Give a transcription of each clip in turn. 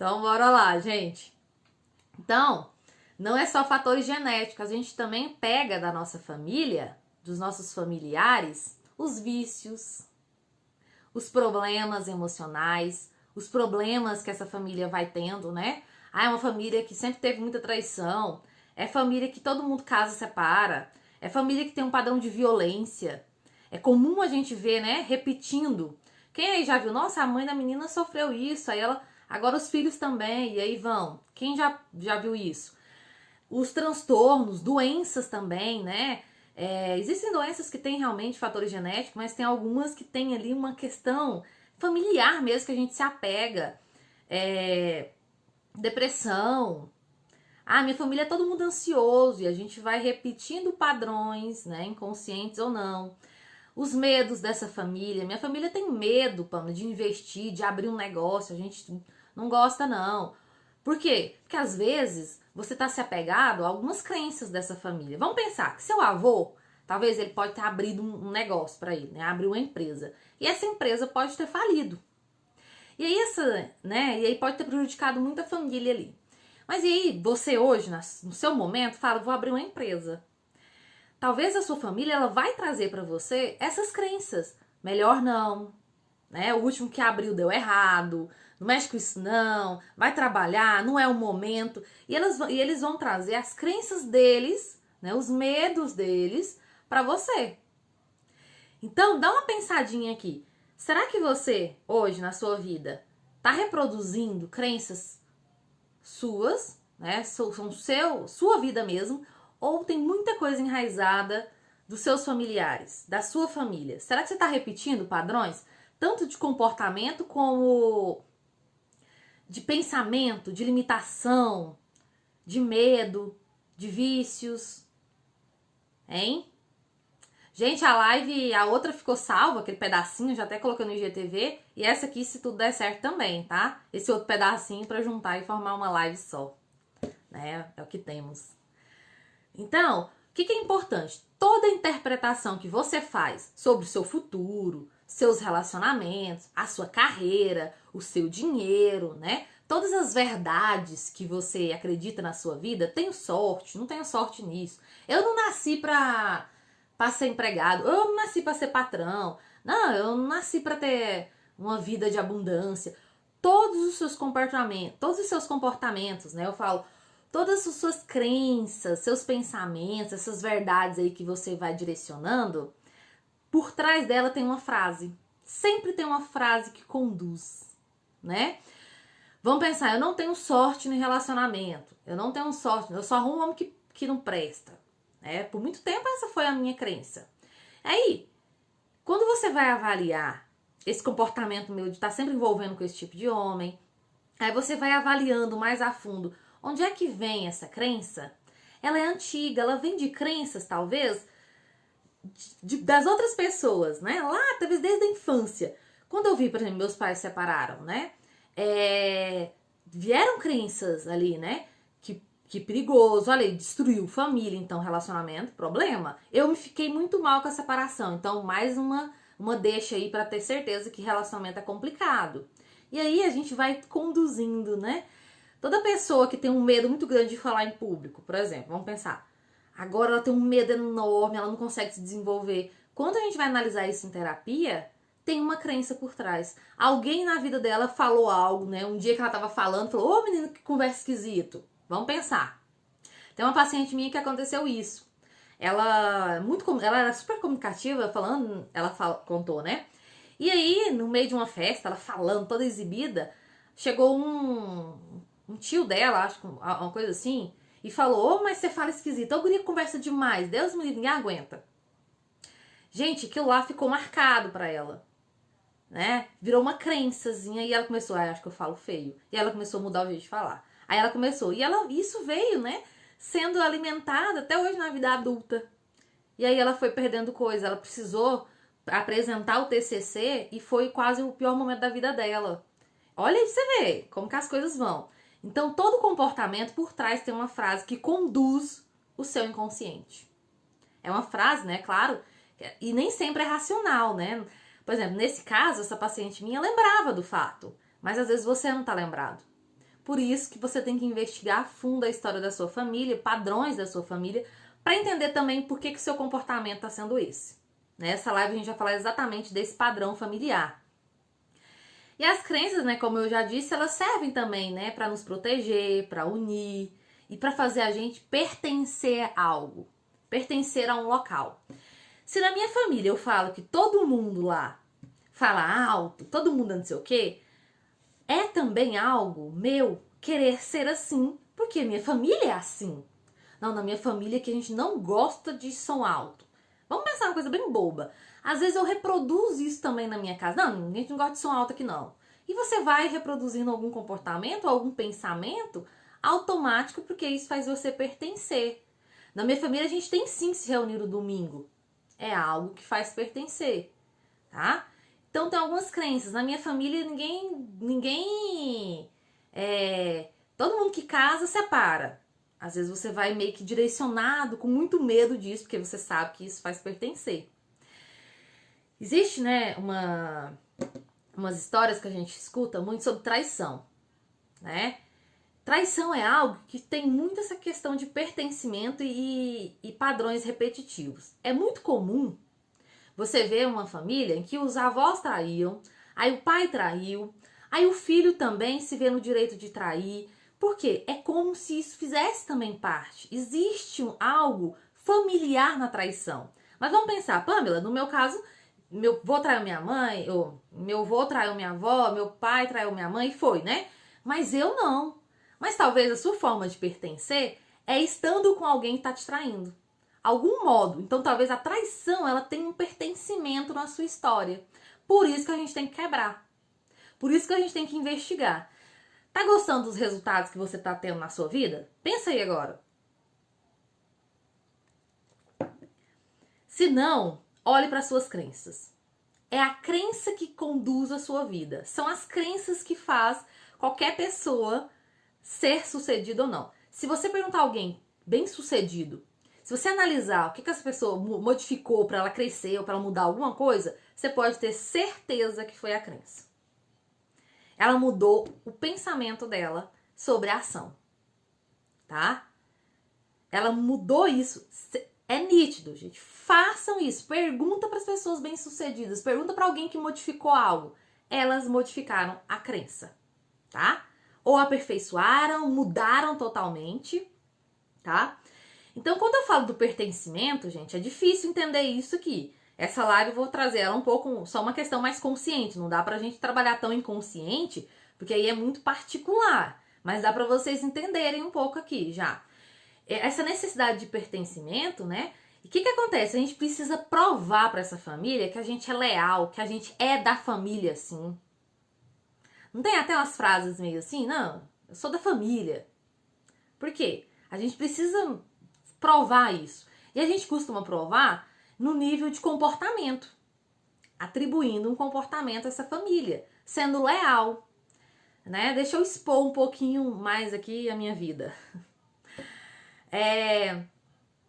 Então, bora lá, gente. Então, não é só fatores genéticos, a gente também pega da nossa família, dos nossos familiares, os vícios, os problemas emocionais, os problemas que essa família vai tendo, né? Ah, é uma família que sempre teve muita traição, é família que todo mundo casa e separa, é família que tem um padrão de violência. É comum a gente ver, né, repetindo. Quem aí já viu? Nossa, a mãe da menina sofreu isso, aí ela, agora os filhos também, e aí vão. Quem já viu isso? Os transtornos, doenças também, né? Existem doenças que têm realmente fatores genéticos, mas tem algumas que têm ali uma questão familiar mesmo, que a gente se apega. Depressão. Ah, minha família é todo mundo ansioso, e a gente vai repetindo padrões, né? Inconscientes ou não. Os medos dessa família. Minha família tem medo, Pamela, de investir, de abrir um negócio. A gente não gosta, não. Por quê? Porque às vezes você está se apegado a algumas crenças dessa família. Vamos pensar que seu avô, talvez ele pode ter abrido um negócio para ele, né? Abriu uma empresa. E essa empresa pode ter falido. E aí e aí pode ter prejudicado muita família ali. Mas e aí você hoje, no seu momento, fala, vou abrir uma empresa. Talvez a sua família ela vai trazer para você essas crenças. Melhor não, né? O último que abriu deu errado, não mexe com isso não, vai trabalhar, não é o momento. E eles vão trazer as crenças deles, né? Os medos deles para você. Então, dá uma pensadinha aqui. Será que você, hoje, na sua vida, tá reproduzindo crenças suas, né? São sua vida mesmo, ou tem muita coisa enraizada dos seus familiares, da sua família? Será que você está repetindo padrões? Tanto de comportamento como de pensamento, de limitação, de medo, de vícios, hein? Gente, a live, a outra ficou salva, aquele pedacinho, já até coloquei no IGTV. E essa aqui, se tudo der certo também, tá? Esse outro pedacinho pra juntar e formar uma live só, né? É o que temos. Então, o que é importante? Toda interpretação que você faz sobre o seu futuro, seus relacionamentos, a sua carreira, o seu dinheiro, né? Todas as verdades que você acredita na sua vida, tenho sorte, não tenho sorte nisso. Eu não nasci pra ser empregado, eu não nasci pra ser patrão, não, eu não nasci pra ter uma vida de abundância. Todos os seus comportamentos, né? Eu falo, todas as suas crenças, seus pensamentos, essas verdades aí que você vai direcionando, por trás dela tem uma frase. Sempre tem uma frase que conduz, né? Vamos pensar, eu não tenho sorte no relacionamento. Eu não tenho sorte, eu só arrumo um homem que não presta. Por muito tempo essa foi a minha crença. Aí, quando você vai avaliar esse comportamento meu de estar sempre envolvendo com esse tipo de homem, aí você vai avaliando mais a fundo onde é que vem essa crença. Ela é antiga, ela vem de crenças, talvez, das outras pessoas, né? Lá, talvez desde a infância. Quando eu vi, por exemplo, meus pais se separaram, né? Vieram crenças ali, né? Que perigoso, olha aí, destruiu família, então relacionamento, problema. Eu me fiquei muito mal com a separação, então mais uma deixa aí pra ter certeza que relacionamento é complicado. E aí a gente vai conduzindo, né? Toda pessoa que tem um medo muito grande de falar em público, por exemplo, vamos pensar. Agora ela tem um medo enorme, ela não consegue se desenvolver. Quando a gente vai analisar isso em terapia, tem uma crença por trás. Alguém na vida dela falou algo, né? Um dia que ela tava falando, falou, ô menino, que conversa esquisito. Vamos pensar. Tem uma paciente minha que aconteceu isso. Ela era super comunicativa, contou, né? E aí, no meio de uma festa, ela falando, toda exibida, chegou um tio dela, acho que uma coisa assim, e falou, ô, mas você fala esquisito, ô, guria conversa demais, Deus me livre, ninguém aguenta. Gente, aquilo lá ficou marcado pra ela, né? Virou uma crençazinha, e ela começou, acho que eu falo feio, e ela começou a mudar o jeito de falar. Aí ela começou, isso veio, né, sendo alimentada até hoje na vida adulta. E aí ela foi perdendo coisa, ela precisou apresentar o TCC e foi quase o pior momento da vida dela. Olha aí pra você ver como que as coisas vão. Então, todo comportamento por trás tem uma frase que conduz o seu inconsciente. É uma frase, né, claro, e nem sempre é racional, né? Por exemplo, nesse caso, essa paciente minha lembrava do fato, mas às vezes você não tá lembrado. Por isso que você tem que investigar a fundo a história da sua família, padrões da sua família, para entender também por que o seu comportamento está sendo esse. Nessa live a gente vai falar exatamente desse padrão familiar. E as crenças, né, como eu já disse, elas servem também, né, para nos proteger, para unir e para fazer a gente pertencer a algo, pertencer a um local. Se na minha família eu falo que todo mundo lá fala alto, todo mundo não sei o quê, é também algo meu querer ser assim, porque minha família é assim. Não, na minha família que a gente não gosta de som alto. Vamos pensar uma coisa bem boba. Às vezes eu reproduzo isso também na minha casa. Não, a gente não gosta de som alto aqui não. E você vai reproduzindo algum comportamento, algum pensamento automático, porque isso faz você pertencer. Na minha família a gente tem sim que se reunir no domingo. É algo que faz pertencer, tá? Então tem algumas crenças. Na minha família todo mundo que casa separa. Às vezes você vai meio que direcionado, com muito medo disso, porque você sabe que isso faz pertencer. Existe, né, umas histórias que a gente escuta muito sobre traição, né? Traição é algo que tem muito essa questão de pertencimento e padrões repetitivos. É muito comum você ver uma família em que os avós traíam, aí o pai traiu, aí o filho também se vê no direito de trair. Por quê? É como se isso fizesse também parte. Existe algo familiar na traição. Mas vamos pensar, Pamela, no meu caso, meu avô traiu minha mãe, ou meu avô traiu minha avó, meu pai traiu minha mãe, e foi, né? Mas eu não. Mas talvez a sua forma de pertencer é estando com alguém que tá te traindo. Algum modo. Então talvez a traição ela tenha um pertencimento na sua história. Por isso que a gente tem que quebrar. Por isso que a gente tem que investigar. Tá gostando dos resultados que você tá tendo na sua vida? Pensa aí agora. Se não, olhe para suas crenças. É a crença que conduz a sua vida. São as crenças que faz qualquer pessoa ser sucedido ou não. Se você perguntar a alguém bem sucedido, se você analisar o que essa pessoa modificou para ela crescer ou para ela mudar alguma coisa, você pode ter certeza que foi a crença. Ela mudou o pensamento dela sobre a ação, tá? Ela mudou isso. É nítido, gente. Façam isso. Pergunta para as pessoas bem-sucedidas. Pergunta para alguém que modificou algo. Elas modificaram a crença, tá? Ou aperfeiçoaram, mudaram totalmente, tá? Então, quando eu falo do pertencimento, gente, é difícil entender isso aqui. Essa live eu vou trazer ela um pouco, só uma questão mais consciente. Não dá pra gente trabalhar tão inconsciente, porque aí é muito particular. Mas dá pra vocês entenderem um pouco aqui já. Essa necessidade de pertencimento, né? E o que acontece? A gente precisa provar pra essa família que a gente é leal, que a gente é da família, sim. Não tem até umas frases meio assim? Não, eu sou da família. Por quê? A gente precisa provar isso. E a gente costuma provar no nível de comportamento, atribuindo um comportamento a essa família, sendo leal, né? Deixa eu expor um pouquinho mais aqui a minha vida.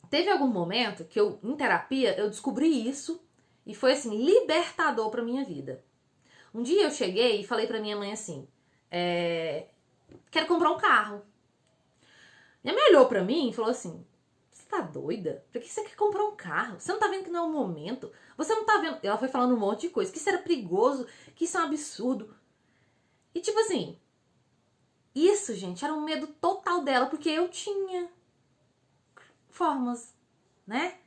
Teve algum momento que eu, em terapia, eu descobri isso e foi assim, libertador pra minha vida. Um dia eu cheguei e falei pra minha mãe assim, quero comprar um carro. Minha mãe olhou pra mim e falou assim, você tá doida? Pra que você quer comprar um carro? Você não tá vendo que não é o momento? Você não tá vendo... Ela foi falando um monte de coisa, que isso era perigoso, que isso é um absurdo. E tipo assim, isso, gente, era um medo total dela, porque eu tinha formas, né?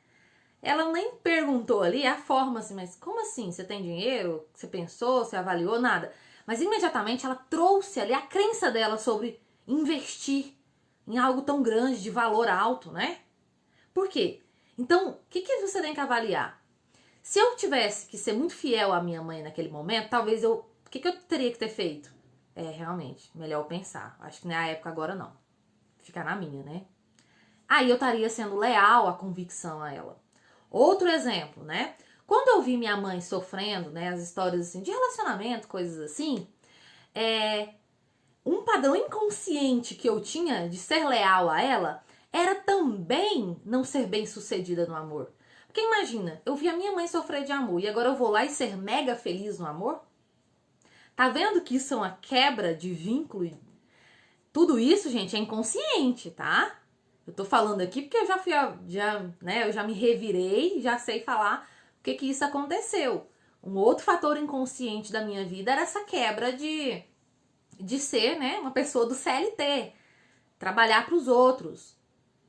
Ela nem perguntou ali a forma assim, mas como assim? Você tem dinheiro? Você pensou? Você avaliou? Nada. Mas imediatamente ela trouxe ali a crença dela sobre investir em algo tão grande, de valor alto, né? Por quê? Então, o que você tem que avaliar? Se eu tivesse que ser muito fiel à minha mãe naquele momento, talvez eu... O que eu teria que ter feito? Realmente, melhor eu pensar. Acho que não é a época agora, não. Ficar na minha, né? Aí eu estaria sendo leal à convicção a ela. Outro exemplo, né? Quando eu vi minha mãe sofrendo, né? As histórias assim, de relacionamento, coisas assim, um padrão inconsciente que eu tinha de ser leal a ela era também não ser bem sucedida no amor. Porque imagina, eu vi a minha mãe sofrer de amor e agora eu vou lá e ser mega feliz no amor? Tá vendo que isso é uma quebra de vínculo? Tudo isso, gente, é inconsciente, tá? Eu tô falando aqui porque eu já fui, né, eu já me revirei, já sei falar o que isso aconteceu. Um outro fator inconsciente da minha vida era essa quebra de ser, né, uma pessoa do CLT, trabalhar para os outros.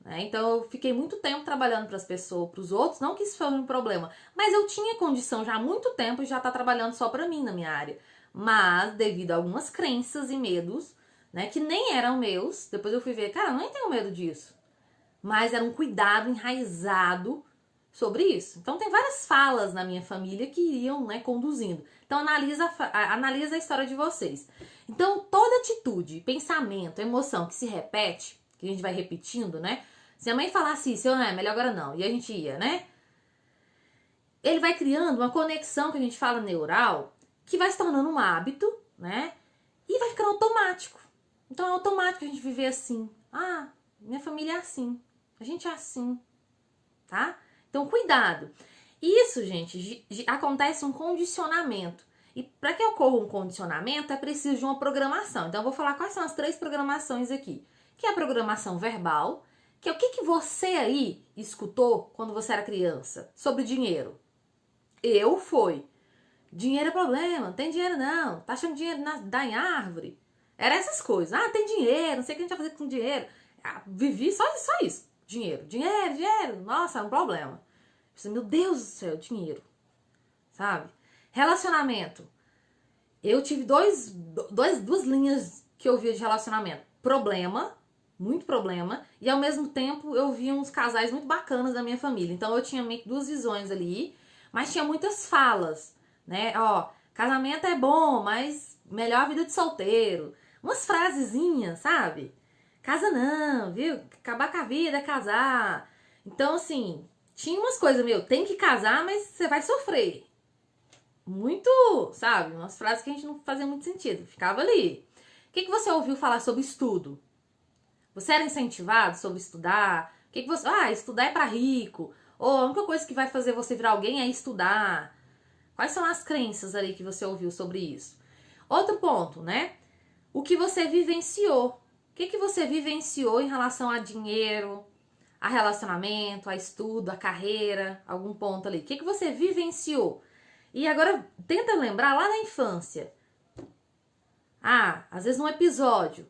Né? Então eu fiquei muito tempo trabalhando para as pessoas, para os outros, não que isso fosse um problema, mas eu tinha condição já há muito tempo de já estar trabalhando só para mim na minha área. Mas devido a algumas crenças e medos, né, que nem eram meus, depois eu fui ver, cara, eu nem tenho medo disso. Mas era um cuidado enraizado sobre isso. Então tem várias falas na minha família que iriam, né, conduzindo. Então analisa a história de vocês. Então toda atitude, pensamento, emoção que se repete, que a gente vai repetindo, né? Se a mãe falasse isso, eu não é melhor agora não, e a gente ia, né? Ele vai criando uma conexão que a gente fala neural, que vai se tornando um hábito, né? E vai ficando automático. Então é automático a gente viver assim. Ah, minha família é assim. A gente é assim, tá? Então, cuidado. Isso, gente, acontece um condicionamento. E para que ocorra um condicionamento, é preciso de uma programação. Então, eu vou falar quais são as 3 programações aqui. Que é a programação verbal, que é o que você aí escutou quando você era criança sobre dinheiro. Dinheiro é problema, não tem dinheiro não. Tá achando dinheiro dá em árvore? Era essas coisas. Ah, tem dinheiro, não sei o que a gente vai fazer com dinheiro. Ah, vivi só isso. Dinheiro. Nossa, é um problema. Meu Deus do céu, dinheiro. Sabe? Relacionamento. Eu tive duas linhas que eu via de relacionamento. Problema, muito problema. E ao mesmo tempo eu via uns casais muito bacanas da minha família. Então eu tinha meio que 2 visões ali. Mas tinha muitas falas, né? Ó, casamento é bom, mas melhor a vida de solteiro. Umas frasezinhas, sabe? Casa não, viu? Acabar com a vida é casar. Então, assim, tinha umas coisas, tem que casar, mas você vai sofrer. Muito, sabe? Umas frases que a gente não fazia muito sentido. Ficava ali. O que você ouviu falar sobre estudo? Você era incentivado sobre estudar? O que você... Ah, estudar é pra rico. Ou a única coisa que vai fazer você virar alguém é estudar. Quais são as crenças ali que você ouviu sobre isso? Outro ponto, né? O que você vivenciou. O que você vivenciou em relação a dinheiro, a relacionamento, a estudo, a carreira, algum ponto ali? O que você vivenciou? E agora, tenta lembrar lá na infância. Ah, às vezes num episódio.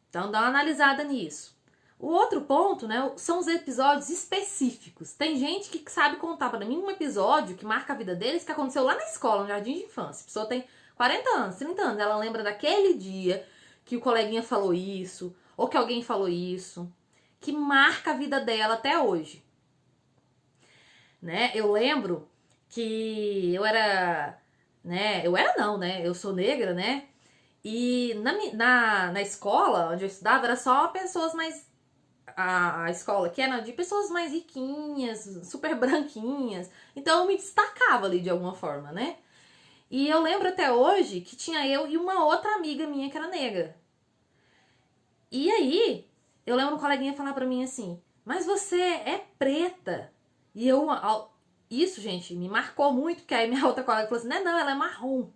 Então, dá uma analisada nisso. O outro ponto, né, são os episódios específicos. Tem gente que sabe contar para mim um episódio que marca a vida deles que aconteceu lá na escola, no jardim de infância. A pessoa tem 40 anos, 30 anos, ela lembra daquele dia que o coleguinha falou isso, ou que alguém falou isso, que marca a vida dela até hoje. Né? Eu lembro que eu era, né? Eu era não, né? Eu sou negra, né? E na escola onde eu estudava era só pessoas mais... A escola que era de pessoas mais riquinhas, super branquinhas. Então eu me destacava ali de alguma forma, né? E eu lembro até hoje que tinha eu e uma outra amiga minha que era negra. E aí, eu lembro um coleguinha falar pra mim assim, mas você é preta. E eu, isso, gente, me marcou muito, porque aí minha outra colega falou assim, não, ela é marrom.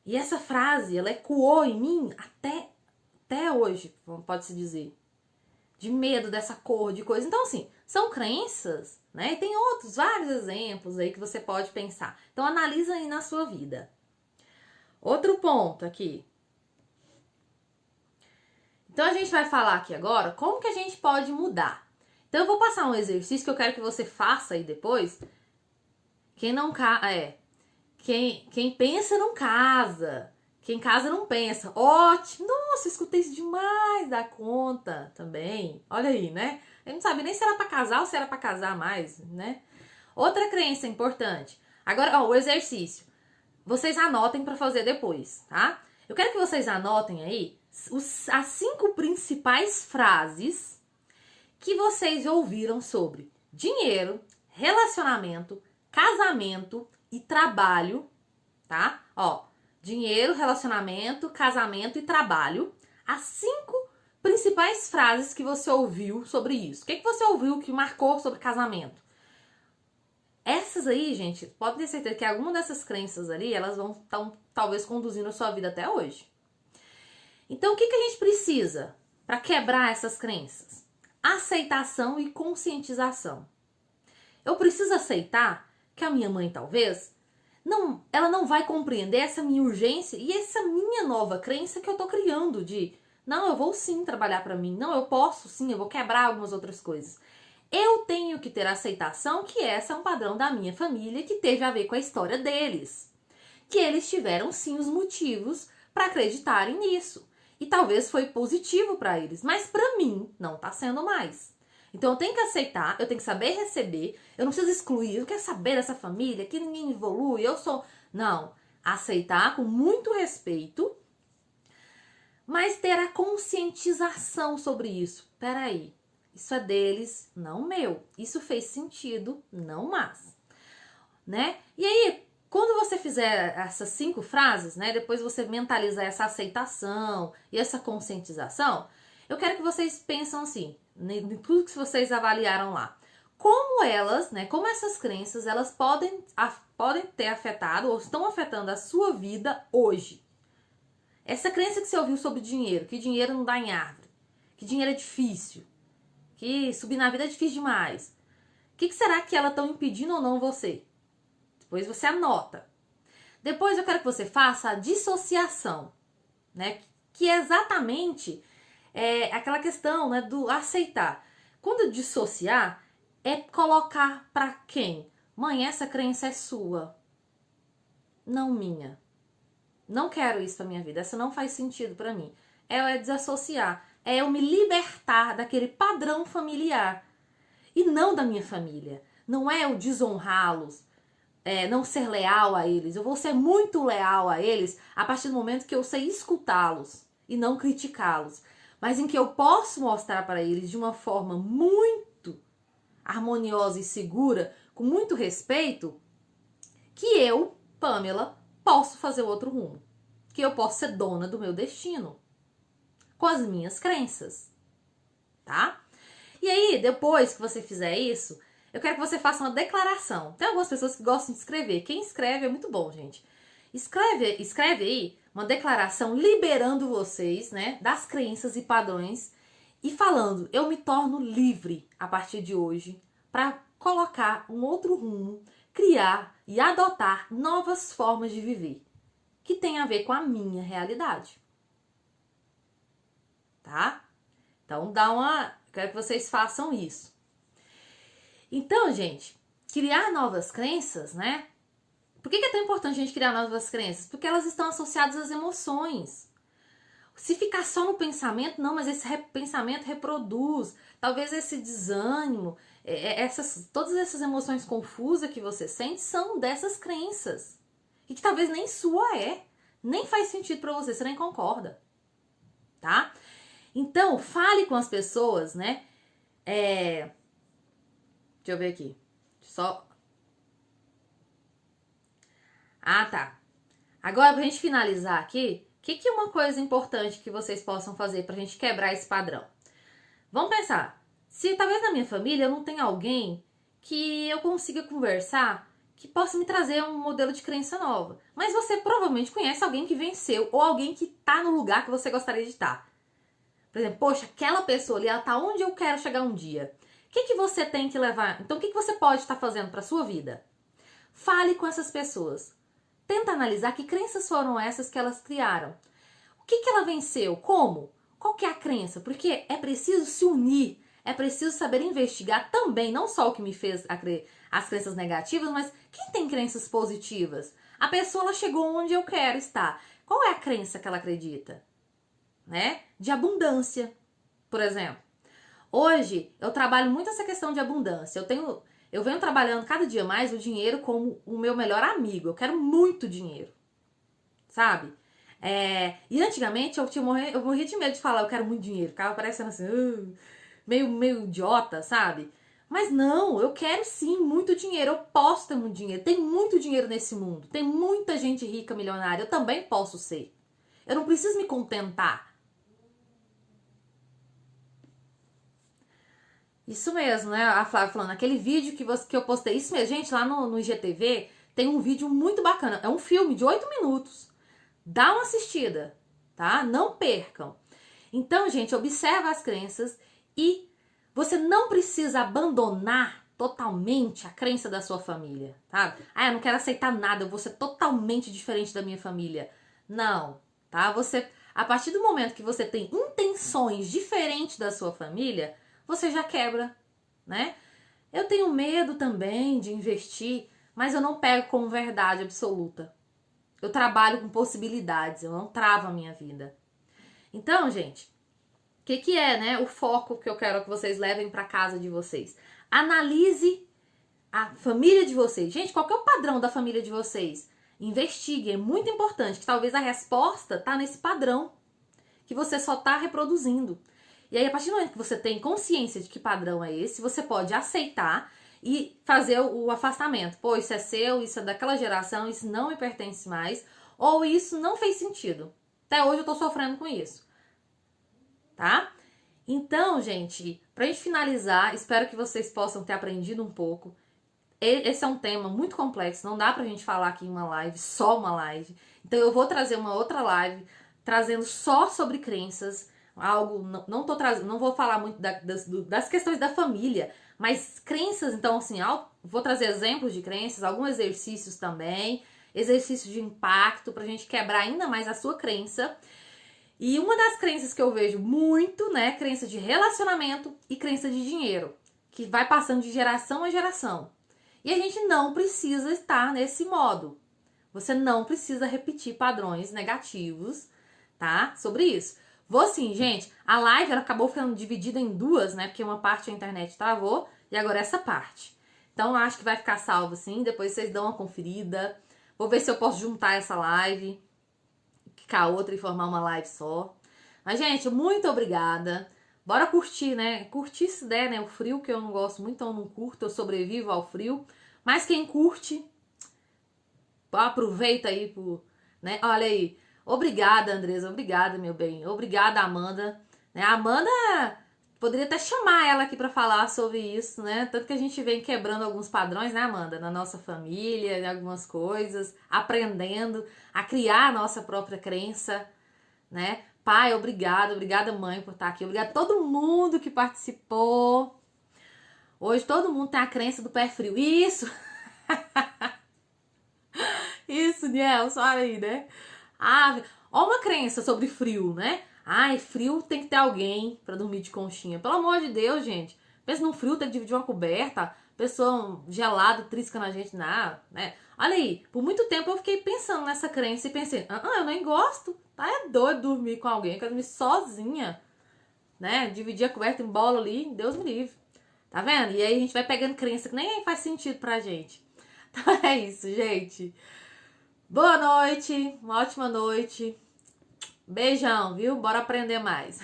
E essa frase, ela ecoou em mim até hoje, pode-se dizer. De medo dessa cor, de coisa. Então, assim, são crenças, né? E tem vários exemplos aí que você pode pensar. Então, analisa aí na sua vida. Outro ponto aqui. Então, a gente vai falar aqui agora como que a gente pode mudar. Então, eu vou passar um exercício que eu quero que você faça aí depois. Quem pensa não casa. Quem casa não pensa. Ótimo! Nossa, escutei isso demais da conta também. Olha aí, né? Eu não sabia nem se era pra casar ou se era pra casar mais, né? Outra crença importante. Agora, ó, o exercício. Vocês anotem pra fazer depois, tá? Eu quero que vocês anotem aí as 5 principais frases que vocês ouviram sobre dinheiro, relacionamento, casamento e trabalho, tá? Ó, dinheiro, relacionamento, casamento e trabalho. As 5 principais frases que você ouviu sobre isso. O que você ouviu que marcou sobre casamento? Essas aí, gente, pode ter certeza que alguma dessas crenças ali, elas vão talvez conduzindo a sua vida até hoje. Então, o que a gente precisa para quebrar essas crenças? Aceitação e conscientização. Eu preciso aceitar que a minha mãe, talvez, ela não vai compreender essa minha urgência e essa minha nova crença que eu tô criando de, não, eu vou sim trabalhar para mim, não, eu posso sim, eu vou quebrar algumas outras coisas. Eu tenho que ter a aceitação que essa é um padrão da minha família que teve a ver com a história deles. Que eles tiveram sim os motivos para acreditarem nisso. E talvez foi positivo para eles, mas para mim não tá sendo mais. Então eu tenho que aceitar, eu tenho que saber receber, eu não preciso excluir, eu quero saber dessa família, que ninguém evolui, eu sou... Não, aceitar com muito respeito, mas ter a conscientização sobre isso. Peraí, isso é deles, não meu. Isso fez sentido, não mais. Né? E aí, quando você fizer essas 5 frases, né, depois você mentalizar essa aceitação e essa conscientização, eu quero que vocês pensem assim, em tudo que vocês avaliaram lá. Como elas, né, como essas crenças, elas podem ter afetado ou estão afetando a sua vida hoje. Essa crença que você ouviu sobre dinheiro, que dinheiro não dá em árvore, que dinheiro é difícil, que subir na vida é difícil demais. O que será que ela está impedindo ou não você? Depois você anota. Depois eu quero que você faça a dissociação, né? Que é exatamente aquela questão, né, do aceitar. Quando dissociar, é colocar para quem? Mãe, essa crença é sua, não minha. Não quero isso pra minha vida, essa não faz sentido pra mim. É desassociar, é eu me libertar daquele padrão familiar e não da minha família. Não é eu desonrá-los, não ser leal a eles. Eu vou ser muito leal a eles a partir do momento que eu sei escutá-los e não criticá-los. Mas em que eu posso mostrar para eles de uma forma muito harmoniosa e segura, com muito respeito, que eu, Pamela, posso fazer outro rumo. Que eu posso ser dona do meu destino. Com as minhas crenças. Tá? E aí, depois que você fizer isso, eu quero que você faça uma declaração. Tem algumas pessoas que gostam de escrever. Quem escreve é muito bom, gente. Escreve aí uma declaração liberando vocês, né, das crenças e padrões e falando, eu me torno livre a partir de hoje para colocar um outro rumo, criar e adotar novas formas de viver que tem a ver com a minha realidade. Tá? Então quero que vocês façam isso. Então, gente, criar novas crenças, né? Por que é tão importante a gente criar novas crenças? Porque elas estão associadas às emoções. Se ficar só no pensamento, não, mas esse pensamento reproduz. Talvez esse desânimo, todas essas emoções confusas que você sente são dessas crenças. E que talvez nem sua nem faz sentido pra você nem concorda. Tá? Então, fale com as pessoas, né? Deixa eu ver aqui. Ah, tá. Agora, pra gente finalizar aqui, o que é uma coisa importante que vocês possam fazer pra gente quebrar esse padrão? Vamos pensar. Se talvez na minha família eu não tenha alguém que eu consiga conversar que possa me trazer um modelo de crença nova. Mas você provavelmente conhece alguém que venceu ou alguém que tá no lugar que você gostaria de estar. Por exemplo, poxa, aquela pessoa ali, ela tá onde eu quero chegar um dia. O que você tem que levar? Então, o que você pode estar fazendo para sua vida? Fale com essas pessoas. Tenta analisar que crenças foram essas que elas criaram. O que ela venceu? Como? Qual que é a crença? Porque é preciso se unir, é preciso saber investigar também, não só o que me fez as crenças negativas, mas quem tem crenças positivas? A pessoa ela chegou onde eu quero estar. Qual é a crença que ela acredita? Né? De abundância, por exemplo. Hoje eu trabalho muito essa questão de abundância. Eu venho trabalhando cada dia mais o dinheiro como o meu melhor amigo. Eu quero muito dinheiro, sabe? E antigamente eu morria de medo de falar eu quero muito dinheiro. Ficava parecendo assim, meio idiota, sabe? Mas não, eu quero sim muito dinheiro. Eu posso ter muito dinheiro. Tem muito dinheiro nesse mundo. Tem muita gente rica, milionária. Eu também posso ser. Eu não preciso me contentar. Isso mesmo, né? A Flávia falando, aquele vídeo que eu postei, isso mesmo, gente, lá no IGTV tem um vídeo muito bacana. É um filme de 8 minutos. Dá uma assistida. tá? Não percam. Então, gente, observa as crenças e você não precisa abandonar totalmente a crença da sua família, tá? Ah, eu não quero aceitar nada, eu vou ser totalmente diferente da minha família. Não, tá? Você, a partir do momento que você tem intenções diferentes da sua família, você já quebra, né? Eu tenho medo também de investir, mas eu não pego como verdade absoluta. Eu trabalho com possibilidades, eu não travo a minha vida. Então, gente, o que é, né, o foco que eu quero que vocês levem para casa de vocês? Analise a família de vocês. Gente, qual que é o padrão da família de vocês? Investigue, é muito importante, que talvez a resposta tá nesse padrão que você só tá reproduzindo. E aí, a partir do momento que você tem consciência de que padrão é esse, você pode aceitar e fazer o afastamento. Pô, isso é seu, isso é daquela geração, isso não me pertence mais, ou isso não fez sentido. Até hoje eu tô sofrendo com isso. Tá? Então, gente, pra gente finalizar, espero que vocês possam ter aprendido um pouco. Esse é um tema muito complexo, não dá pra gente falar aqui em uma live, só uma live. Então eu vou trazer uma outra live, trazendo só sobre crenças, algo, não vou falar muito das questões da família, mas crenças, então assim, vou trazer exemplos de crenças, alguns exercícios também, exercícios de impacto pra gente quebrar ainda mais a sua crença. E uma das crenças que eu vejo muito, né, crença de relacionamento e crença de dinheiro, que vai passando de geração a geração. E a gente não precisa estar nesse modo. Você não precisa repetir padrões negativos, tá? Sobre isso. Vou sim, gente. A live ela acabou ficando dividida em duas, né? Porque uma parte a internet travou e agora essa parte. Então acho que vai ficar salvo sim. Depois vocês dão uma conferida. Vou ver se eu posso juntar essa live com a outra e formar uma live só. Mas, gente, muito obrigada. Bora curtir, né? Curtir se der, né? O frio, que eu não gosto muito, então eu não curto, eu sobrevivo ao frio. Mas quem curte, aproveita aí, né? Olha aí. Obrigada, Andresa. Obrigada, meu bem. Obrigada, Amanda. Né? A Amanda, poderia até chamar ela aqui pra falar sobre isso, né? Tanto que a gente vem quebrando alguns padrões, né, Amanda? Na nossa família, em algumas coisas, aprendendo a criar a nossa própria crença, né? Pai, obrigada, mãe, por estar aqui. Obrigada a todo mundo que participou. Hoje todo mundo tem a crença do pé frio. Isso! Isso, Nielson, olha aí, né? Ah, ó uma crença sobre frio, né? Ai, frio tem que ter alguém pra dormir de conchinha. Pelo amor de Deus, gente. Pensa no frio, tem que dividir uma coberta. Pessoa gelada, trisca na gente, nada, né? Olha aí, por muito tempo eu fiquei pensando nessa crença e pensei, eu nem gosto. Tá, é doido dormir com alguém, eu quero dormir sozinha, né? Dividir a coberta em bola ali, Deus me livre. Tá vendo? E aí a gente vai pegando crença que nem faz sentido pra gente. Então é isso, gente. Boa noite, uma ótima noite. Beijão, viu? Bora aprender mais.